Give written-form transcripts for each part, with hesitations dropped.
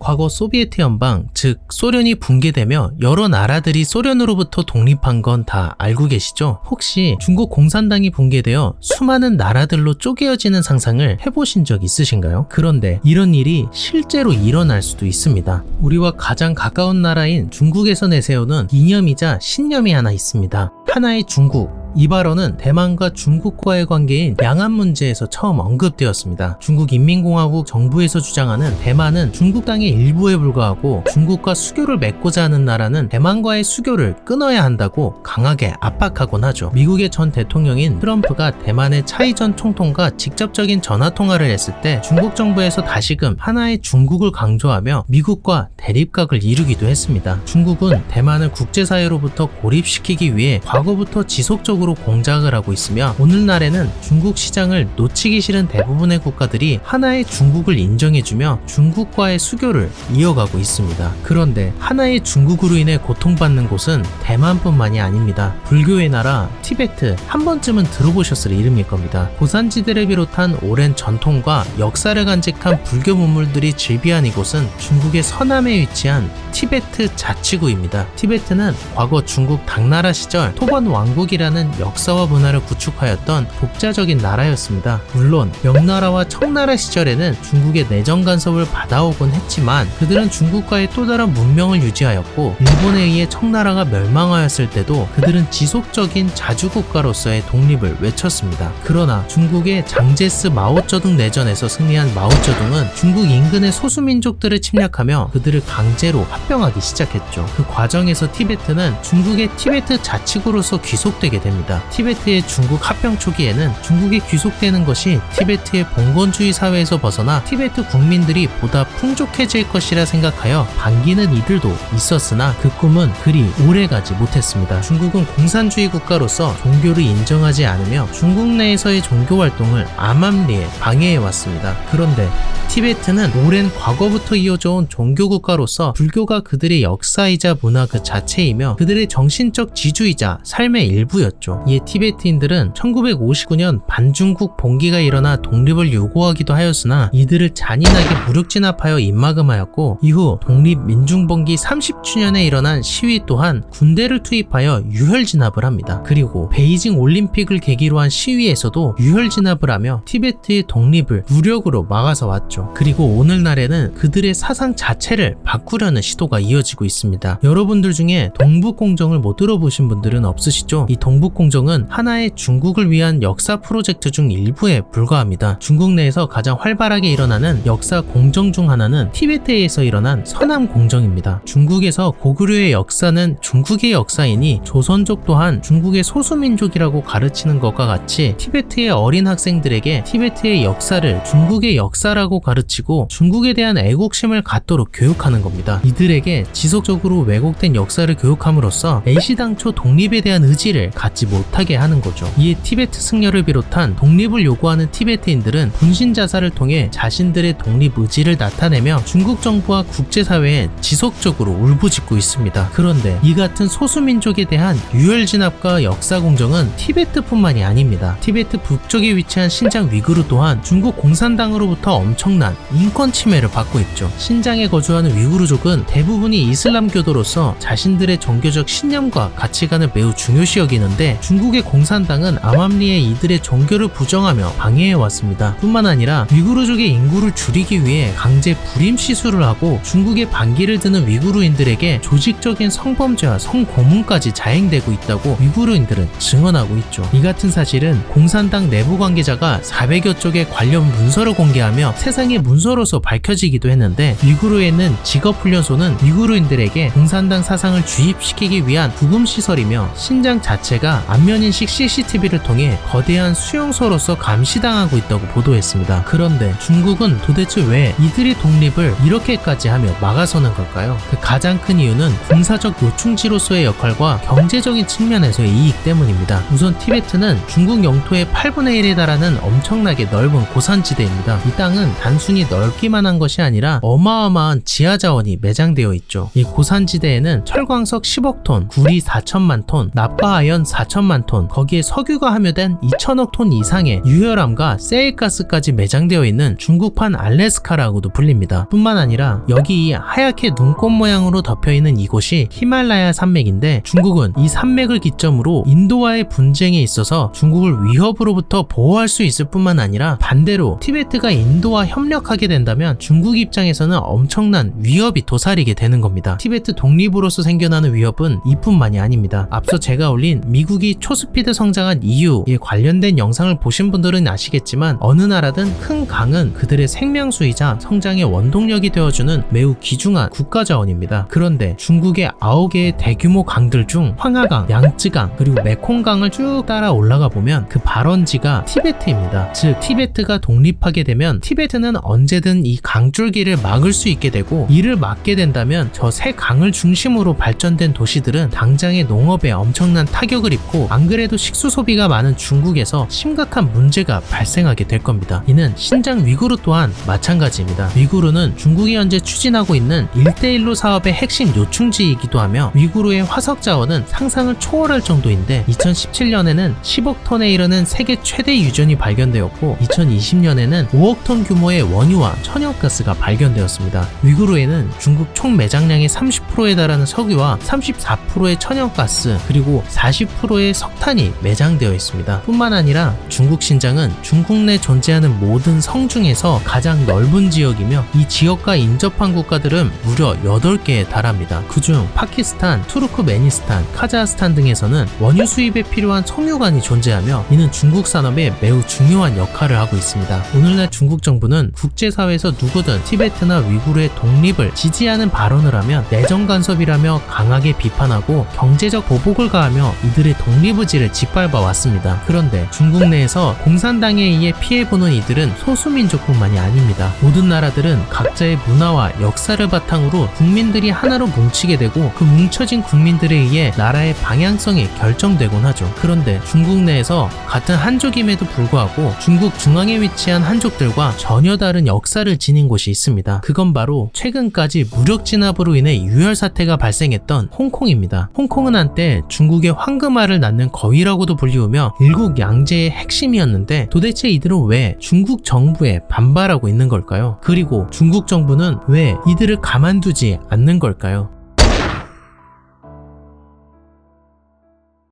과거 소비에트 연방, 즉 소련이 붕괴되며 여러 나라들이 소련으로부터 독립한 건 다 알고 계시죠? 혹시 중국 공산당이 붕괴되어 수많은 나라들로 쪼개어지는 상상을 해보신 적 있으신가요? 그런데 이런 일이 실제로 일어날 수도 있습니다. 우리와 가장 가까운 나라인 중국에서 내세우는 이념이자 신념이 하나 있습니다. 하나의 중국. 이 발언은 대만과 중국과의 관계인 양안 문제에서 처음 언급되었습니다. 중국인민공화국 정부에서 주장하는 대만은 중국 땅의 일부에 불과하고 중국과 수교를 맺고자 하는 나라는 대만과의 수교를 끊어야 한다고 강하게 압박하곤 하죠. 미국의 전 대통령인 트럼프가 대만의 차이 전 총통과 직접적인 전화통화를 했을 때 중국 정부에서 다시금 하나의 중국을 강조하며 미국과 대립각을 이루기도 했습니다. 중국은 대만을 국제사회로부터 고립시키기 위해 과거부터 지속적으로 공작을 하고 있으며 오늘날에는 중국 시장을 놓치기 싫은 대부분의 국가들이 하나의 중국을 인정해주며 중국과의 수교를 이어가고 있습니다. 그런데 하나의 중국으로 인해 고통받는 곳은 대만뿐만이 아닙니다. 불교의 나라 티베트, 한 번쯤은 들어보셨을 이름일 겁니다. 고산지대를 비롯한 오랜 전통과 역사를 간직한 불교 문물들이 즐비한 이곳은 중국의 서남에 위치한 티베트 자치구입니다. 티베트는 과거 중국 당나라 시절 토번 왕국이라는 역사와 문화를 구축하였던 독자적인 나라였습니다. 물론 명나라와 청나라 시절에는 중국의 내정 간섭을 받아오곤 했지만 그들은 중국과의 또 다른 문명을 유지하였고 일본에 의해 청나라가 멸망하였을 때도 그들은 지속적인 자주국가로서의 독립을 외쳤습니다. 그러나 중국의 장제스 마오쩌둥 내전에서 승리한 마오쩌둥은 중국 인근의 소수민족들을 침략하며 그들을 강제로 합병하기 시작했죠. 그 과정에서 티베트는 중국의 티베트 자치구로서 귀속되게 됩니다. 티베트의 중국 합병 초기에는 중국에 귀속되는 것이 티베트의 봉건주의 사회에서 벗어나 티베트 국민들이 보다 풍족해질 것이라 생각하여 반기는 이들도 있었으나 그 꿈은 그리 오래가지 못했습니다. 중국은 공산주의 국가로서 종교를 인정하지 않으며 중국 내에서의 종교 활동을 암암리에 방해해왔습니다. 그런데 티베트는 오랜 과거부터 이어져온 종교 국가로서 불교가 그들의 역사이자 문화 그 자체이며 그들의 정신적 지주이자 삶의 일부였죠. 이에 티베트인들은 1959년 반중국 봉기가 일어나 독립을 요구하기도 하였으나 이들을 잔인하게 무력 진압하여 입막음하였고 이후 독립민중봉기 30주년에 일어난 시위 또한 군대를 투입하여 유혈 진압을 합니다. 그리고 베이징 올림픽을 계기로 한 시위에서도 유혈 진압을 하며 티베트의 독립을 무력으로 막아서 왔죠. 그리고 오늘날에는 그들의 사상 자체를 바꾸려는 시도가 이어지고 있습니다. 여러분들 중에 동북공정을 못 들어보신 분들은 없으시죠? 이 동북공정은 하나의 중국을 위한 역사 프로젝트 중 일부에 불과합니다. 중국 내에서 가장 활발하게 일어나는 역사 공정 중 하나는 티베트에서 일어난 서남공정입니다. 중국에서 고구려의 역사는 중국의 역사이니 조선족 또한 중국의 소수민족이라고 가르치는 것과 같이 티베트의 어린 학생들에게 티베트의 역사를 중국의 역사라고 가르치고 중국에 대한 애국심을 갖도록 교육하는 겁니다. 이들에게 지속적으로 왜곡된 역사를 교육함으로써 애시당초 독립에 대한 의지를 갖지 못하게 하는 거죠. 이에 티베트 승려를 비롯한 독립을 요구하는 티베트인들은 분신자사를 통해 자신들의 독립 의지를 나타내며 중국 정부와 국제사회에 지속적으로 울부짖고 있습니다. 그런데 이 같은 소수민족에 대한 유혈 진압과 역사 공정은 티베트뿐만이 아닙니다. 티베트 북쪽에 위치한 신장 위구르 또한 중국 공산당으로부터 엄청난 인권 침해를 받고 있죠. 신장에 거주하는 위구르족은 대부분이 이슬람교도로서 자신들의 종교적 신념과 가치관을 매우 중요시 여기는데 중국의 공산당은 암암리에 이들의 종교를 부정하며 방해해왔습니다. 뿐만 아니라 위구르족의 인구를 줄이기 위해 강제 불임 시술을 하고 중국의 반기를 드는 위구르인들에게 조직적인 성범죄와 성고문까지 자행되고 있다고 위구르인들은 증언하고 있죠. 이 같은 사실은 공산당 내부 관계자가 400여 쪽의 관련 문서를 공개하며 세상의 문서로서 밝혀지기도 했는데 위구르에는 직업훈련소는 위구르인들에게 공산당 사상을 주입시키기 위한 구금시설이며 신장 자체가 안면인식 CCTV를 통해 거대한 수용소로서 감시당하고 있다고 보도했습니다. 그런데 중국은 도대체 왜 이들의 독립을 이렇게까지 하며 막아서는 걸까요? 그 가장 큰 이유는 군사적 요충지로서의 역할과 경제적인 측면에서의 이익 때문입니다. 우선 티베트는 중국 영토의 8분의 1에 달하는 엄청나게 넓은 고산지대입니다. 이 땅은 단순히 넓기만 한 것이 아니라 어마어마한 지하자원이 매장되어 있죠. 이 고산지대에는 철광석 10억 톤, 구리 4천만 톤, 납과 아연 4천 4천만 톤, 거기에 석유가 함유된 2천억 톤 이상의 유혈암과 세일가스까지 매장되어 있는 중국판 알래스카라고도 불립니다. 뿐만 아니라 여기 하얗게 눈꽃 모양으로 덮여있는 이곳이 히말라야 산맥인데, 중국은 이 산맥을 기점으로 인도와의 분쟁에 있어서 중국을 위협으로부터 보호할 수 있을 뿐만 아니라 반대로 티베트가 인도와 협력하게 된다면 중국 입장에서는 엄청난 위협이 도사리게 되는 겁니다. 티베트 독립으로서 생겨나는 위협은 이뿐만이 아닙니다. 앞서 제가 올린 미국이 초스피드 성장한 이유에 관련된 영상을 보신 분들은 아시겠지만, 어느 나라든 큰 강은 그들의 생명수이자 성장의 원동력이 되어주는 매우 귀중한 국가자원입니다. 그런데 중국의 9개의 대규모 강들 중 황하강, 양쯔강, 그리고 메콩강을 쭉 따라 올라가 보면 그 발원지가 티베트입니다. 즉 티베트가 독립하게 되면 티베트는 언제든 이 강줄기를 막을 수 있게 되고, 이를 막게 된다면 저 세 강을 중심으로 발전된 도시들은 당장의 농업에 엄청난 타격을 입고, 안 그래도 식수 소비가 많은 중국에서 심각한 문제가 발생하게 될 겁니다. 이는 신장 위구르 또한 마찬가지입니다. 위구르는 중국이 현재 추진하고 있는 1대1로 사업의 핵심 요충지이기도 하며, 위구르의 화석 자원은 상상을 초월할 정도인데 2017년에는 10억 톤에 이르는 세계 최대 유전이 발견되었고, 2020년에는 5억 톤 규모의 원유와 천연가스가 발견되었습니다. 위구르에는 중국 총 매장량의 30%에 달하는 석유와 34%의 천연가스, 그리고 40%의 석탄이 매장되어 있습니다. 뿐만 아니라 중국 신장은 중국 내 존재하는 모든 성 중에서 가장 넓은 지역이며, 이 지역과 인접한 국가들은 무려 8개에 달합니다. 그중 파키스탄, 투르크메니스탄, 카자흐스탄 등에서는 원유 수입에 필요한 석유관이 존재하며, 이는 중국 산업에 매우 중요한 역할을 하고 있습니다. 오늘날 중국 정부는 국제사회에서 누구든 티베트나 위구르의 독립을 지지하는 발언을 하면 내정 간섭이라며 강하게 비판하고 경제적 보복을 가하며 이들의 독립 의지를 짓밟아 왔습니다. 그런데 중국 내에서 공산당에 의해 피해보는 이들은 소수민족뿐만이 아닙니다. 모든 나라들은 각자의 문화와 역사를 바탕으로 국민들이 하나로 뭉치게 되고, 그 뭉쳐진 국민들에 의해 나라의 방향성이 결정되곤 하죠. 그런데 중국 내에서 같은 한족임에도 불구하고 중국 중앙에 위치한 한족들과 전혀 다른 역사를 지닌 곳이 있습니다. 그건 바로 최근까지 무력 진압으로 인해 유혈 사태가 발생했던 홍콩입니다. 홍콩은 한때 중국의 황금알을 낳는 거위라고도 불리우며 일국 양제의 핵심이었는데, 도대체 이들은 왜 중국 정부에 반발하고 있는 걸까요? 그리고 중국 정부는 왜 이들을 가만두지 않는 걸까요?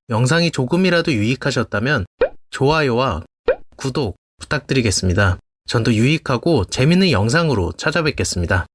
영상이 조금이라도 유익하셨다면 좋아요와 구독 부탁드리겠습니다. 전 더 유익하고 재밌는 영상으로 찾아뵙겠습니다.